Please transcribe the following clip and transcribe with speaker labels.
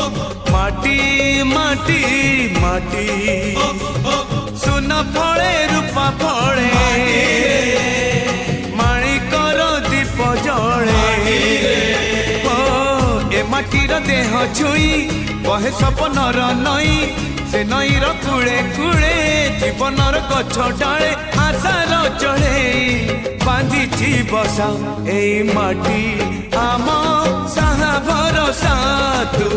Speaker 1: माटी माटी माटी सुन फले रूपा फले माणिकर दीप जले ए माटीर देह छुई बहे सपनर नई से नईर कूले कूले जीवनर गछ डाले आशार चढ़े बांधी बसा ए माटी आम साहा भरोसा तू